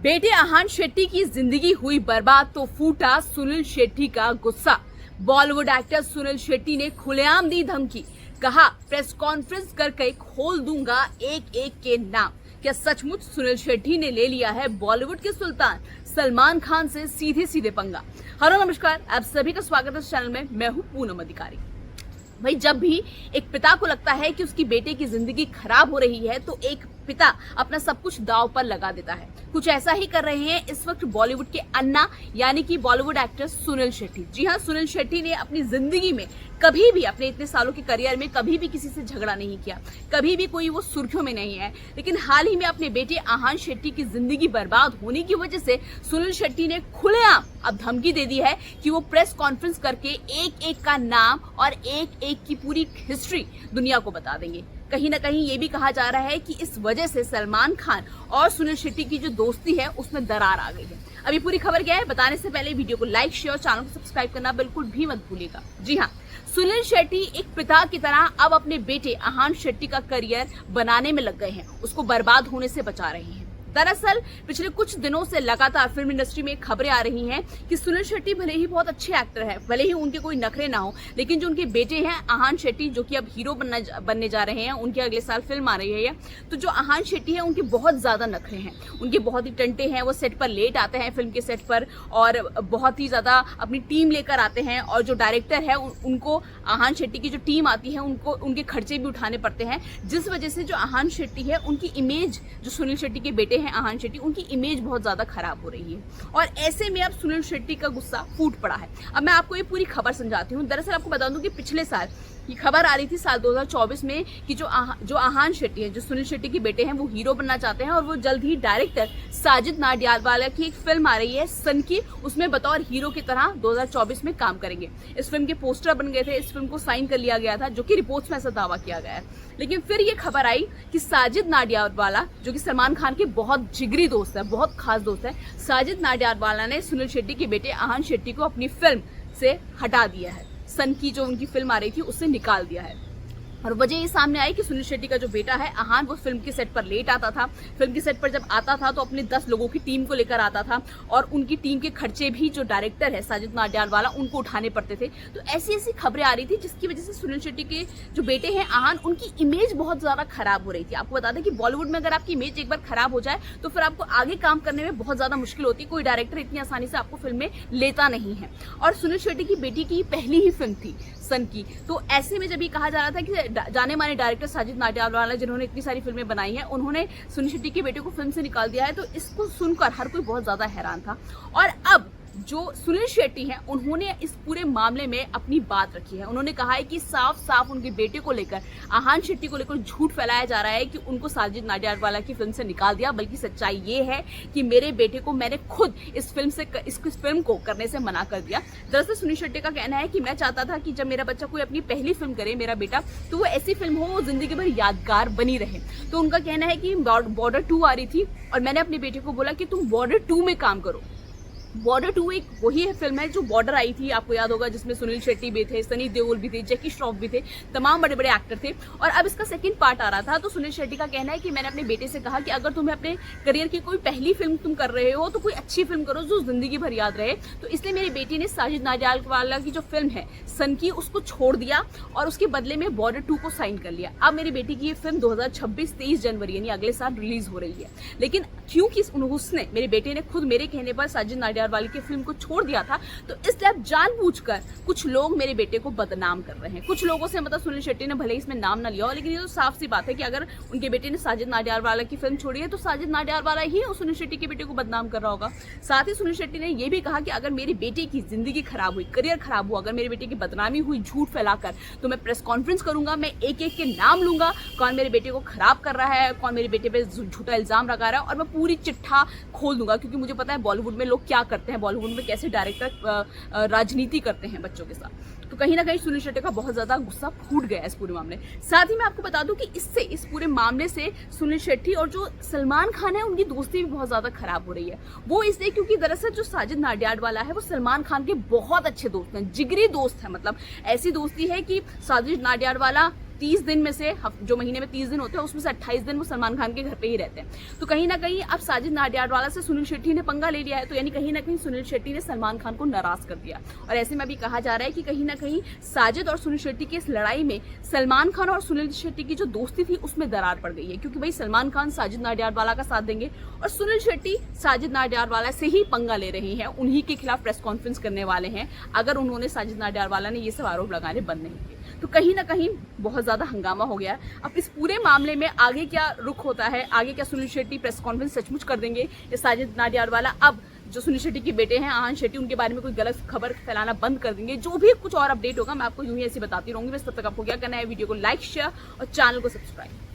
बेटे आहान शेट्टी की जिंदगी हुई बर्बाद तो फूटा सुनील शेट्टी का गुस्सा। बॉलीवुड एक्टर सुनील शेट्टी ने खुलेआम दी धमकी। कहा प्रेस कॉन्फ्रेंस करके खोल दूंगा एक एक के नाम। क्या सचमुच सुनील शेट्टी ने ले लिया है बॉलीवुड के सुल्तान सलमान खान से सीधे सीधे पंगा। हेलो नमस्कार, आप सभी का स्वागत है इस चैनल में। मैं हूं पूनम अधिकारी। भाई, जब भी एक पिता को लगता है कि उसकी बेटे की जिंदगी खराब हो रही है तो एक पिता अपना सब कुछ दांव पर लगा देता है। कुछ ऐसा ही कर रहे हैं इस वक्त बॉलीवुड के अन्ना यानी कि बॉलीवुड एक्टर सुनील शेट्टी। जी हाँ, सुनील शेट्टी ने अपनी जिंदगी में कभी भी, अपने इतने सालों के करियर में कभी भी किसी से झगड़ा नहीं किया, कभी भी कोई वो सुर्खियों में नहीं है। लेकिन हाल ही में अपने बेटे आहान शेट्टी की जिंदगी बर्बाद होने की वजह से सुनील शेट्टी ने खुलेआम अब धमकी दे दी है कि वो प्रेस कॉन्फ्रेंस करके एक एक का नाम और एक एक की पूरी हिस्ट्री दुनिया को बता देंगे। कहीं ना कहीं ये भी कहा जा रहा है कि इस वजह से सलमान खान और सुनील शेट्टी की जो दोस्ती है उसमें दरार आ गई है। अभी पूरी खबर क्या है बताने से पहले वीडियो को लाइक, शेयर, चैनल को सब्सक्राइब करना बिल्कुल भी मत भूलिएगा। जी हाँ, सुनील शेट्टी एक पिता की तरह अब अपने बेटे आहान शेट्टी का करियर बनाने में लग गए हैं, उसको बर्बाद होने से बचा रहे हैं। दरअसल पिछले कुछ दिनों से लगातार फिल्म इंडस्ट्री में खबरें आ रही हैं कि सुनील शेट्टी भले ही बहुत अच्छे एक्टर हैं, भले ही उनके कोई नखरे ना हो, लेकिन जो उनके बेटे हैं आहान शेट्टी, जो कि अब हीरो बनने जा रहे हैं, उनके अगले साल फिल्म आ रही है, तो जो आहान शेट्टी है उनके बहुत ज्यादा नखरे हैं, उनके बहुत ही टंटे हैं। वो सेट पर लेट आते हैं, फिल्म के सेट पर, और बहुत ही ज्यादा अपनी टीम लेकर आते हैं। और जो डायरेक्टर है उनको, आहान शेट्टी की जो टीम आती है उनको उनके खर्चे भी उठाने पड़ते हैं, जिस वजह से जो आहान शेट्टी है उनकी इमेज, जो सुनील शेट्टी के बेटे हैं आहान शेट्टी, उनकी इमेज बहुत ज्यादा खराब हो रही है। और ऐसे में अब सुनील शेट्टी का गुस्सा फूट पड़ा है। अब मैं आपको ये पूरी खबर समझाती हूँ। दरअसल आपको बता दूं कि पिछले साल ये खबर आ रही थी, साल 2024 में, कि जो आहान शेट्टी है, जो सुनील शेट्टी के बेटे हैं, वो हीरो बनना चाहते हैं और वो जल्द ही डायरेक्टर साजिद नाडियाडवाला की एक फिल्म आ रही है सन की, उसमें बतौर हीरो की तरह 2024 में काम करेंगे। इस फिल्म के पोस्टर बन गए थे, इस फिल्म को साइन कर लिया गया था, जो कि रिपोर्ट्स में ऐसा दावा किया गया है। लेकिन फिर ये खबर आई कि साजिद नाडियाडवाला, जो कि सलमान खान के बहुत जिगरी दोस्त है, बहुत खास दोस्त है, साजिद नाडियाडवाला ने सुनील शेट्टी के बेटे आहान शेट्टी को अपनी फिल्म से हटा दिया है। सन की जो उनकी फिल्म आ रही थी उससे निकाल दिया है। और वजह ये सामने आई कि सुनील शेट्टी का जो बेटा है आहान, वो फिल्म के सेट पर लेट आता था। फिल्म के सेट पर जब आता था तो अपने 10 लोगों की टीम को लेकर आता था, और उनकी टीम के खर्चे भी जो डायरेक्टर है साजिद नाडियाडवाला, उनको उठाने पड़ते थे। तो ऐसी ऐसी खबरें आ रही थी जिसकी वजह से सुनील शेट्टी के जो बेटे हैं आहान, उनकी इमेज बहुत ज्यादा खराब हो रही थी। आपको बता दें कि बॉलीवुड में अगर आपकी इमेज एक बार खराब हो जाए तो फिर आपको आगे काम करने में बहुत ज्यादा मुश्किल होती है। कोई डायरेक्टर इतनी आसानी से आपको फिल्म में लेता नहीं है। और सुनील शेट्टी की बेटी की पहली ही फिल्म थी सन की, तो ऐसे में जब ये कहा जा रहा था कि जाने माने डायरेक्टर साजिद नाडियाडवाला, जिन्होंने इतनी सारी फिल्में बनाई हैं, उन्होंने सुनील शेट्टी के बेटे को फिल्म से निकाल दिया है, तो इसको सुनकर हर कोई बहुत ज्यादा हैरान था। और अब जो सुनील शेट्टी हैं, उन्होंने इस पूरे मामले में अपनी बात रखी है। उन्होंने कहा है कि साफ साफ उनके बेटे को लेकर, आहान शेट्टी को लेकर झूठ फैलाया जा रहा है कि उनको साजिद नाडियाडवाला की फिल्म से निकाल दिया, बल्कि सच्चाई ये है कि मेरे बेटे को मैंने खुद इस फिल्म को करने से मना कर दिया। दरअसल सुनील शेट्टी का कहना है कि मैं चाहता था कि जब मेरा बच्चा कोई अपनी पहली फिल्म करे, मेरा बेटा, तो वो ऐसी फिल्म हो वो जिंदगी भर यादगार बनी रहे। तो उनका कहना है कि बॉर्डर 2 आ रही थी और मैंने अपने बेटे को बोला कि तुम बॉर्डर 2 में काम करो। बॉर्डर 2 एक वही फिल्म है जो बॉर्डर आई थी, आपको याद होगा, जिसमें सुनील शेट्टी भी थे, सनी देओल भी थे, जैकी श्रॉफ भी थे, तमाम बड़े बड़े एक्टर थे। और अब इसका सेकंड पार्ट आ रहा था। तो सुनील शेट्टी का कहना है कि मैंने अपने बेटे से कहा कि अगर तुम्हें अपने करियर की कोई पहली फिल्म तुम कर रहे हो तो कोई अच्छी फिल्म करो जो जिंदगी भर याद रहे। तो इसलिए मेरे बेटे ने साजिद नाडियाडवाला की जो फिल्म है सन की, उसको छोड़ दिया और उसके बदले में बॉर्डर 2 को साइन कर लिया। अब मेरी बेटी की ये फिल्म 2026 23 जनवरी यानी अगले साल रिलीज हो रही है। लेकिन क्योंकि उसने, मेरे बेटे ने खुद मेरे कहने पर साजिद नाडियाडवाला की फिल्म को छोड़ दिया था, तो इसलिए अब जानबूझकर कुछ लोग मेरे बेटे को बदनाम कर रहे हैं। कुछ लोगों से, मतलब सुनील शेट्टी ने भले ही इसमें नाम ना लिया हो, लेकिन ये तो साफ सी बात है कि अगर उनके बेटे ने साजिद नाडियाडवाला की फिल्म छोड़ी है तो साजिद नाडियाडवाला ही सुनील शेट्टी के बेटे को बदनाम कर रहा होगा। साथ ही सुनील शेट्टी ने यह भी कहा कि अगर मेरे बेटे की जिंदगी खराब हुई, करियर खराब हुआ, अगर मेरे बेटे की बदनामी हुई झूठ फैलाकर, तो मैं प्रेस कॉन्फ्रेंस करूंगा, मैं एक एक के नाम लूंगा, कौन मेरे बेटे को खराब कर रहा है, कौन मेरे बेटे पे झूठा इल्जाम लगा रहा है, और मैं पूरी चिट्ठा खोल दूंगा। क्योंकि मुझे पता है बॉलीवुड में लोग क्या करते हैं, बॉलीवुड में कैसे डायरेक्टर राजनीति करते हैं बच्चों के साथ। तो कहीं ना कहीं सुनील शेट्टी का बहुत ज्यादा गुस्सा फूट गया इस पूरे मामले। साथ ही मैं आपको बता दूं कि इससे, इस पूरे मामले से सुनील शेट्टी और जो सलमान खान है उनकी दोस्ती भी बहुत ज्यादा खराब हो रही है। वो इसलिए क्योंकि दरअसल जो साजिद नाडियाडवाला है वो सलमान खान के बहुत अच्छे दोस्त हैं, जिगरी दोस्त हैं। मतलब ऐसी दोस्ती है कि साजिद नाडियाडवाला 30 दिन में से जो महीने में 30 दिन होते हैं उसमें से 28 दिन वो सलमान खान के घर पे ही रहते हैं। तो कहीं ना कहीं अब साजिद नाडियाडवाला से सुनील शेट्टी ने पंगा ले लिया है, तो यानी कहीं ना कहीं सुनील शेट्टी ने सलमान खान को नाराज कर दिया। और ऐसे में अभी कहा जा रहा है कि कहीं ना कहीं साजिद और सुनील शेट्टी की इस लड़ाई में सलमान खान और सुनील शेट्टी की जो दोस्ती थी उसमें दरार पड़ गई है, क्योंकि भाई सलमान खान साजिद नाडियाडवाला का साथ देंगे और सुनील शेट्टी साजिद नाडियाडवाला से ही पंगा ले रहे हैं, उन्हीं के खिलाफ प्रेस कॉन्फ्रेंस करने वाले हैं अगर उन्होंने साजिद नाडियाडवाला ने ये सब आरोप लगाने बंद नहीं किए। तो कहीं ना कहीं बहुत ज्यादा हंगामा हो गया। अब इस पूरे मामले में आगे क्या रुख होता है, आगे क्या सुनील शेट्टी प्रेस कॉन्फ्रेंस सचमुच कर देंगे या साजिद नाडियाडवाला अब जो सुनील शेट्टी के बेटे हैं आहान शेट्टी उनके बारे में कोई गलत खबर फैलाना बंद कर देंगे, जो भी कुछ और अपडेट होगा मैं आपको यूं ही ऐसे बताती रहूंगी। बस तब तक आपको क्या करना है, वीडियो को लाइक शेयर और चैनल को सब्सक्राइब।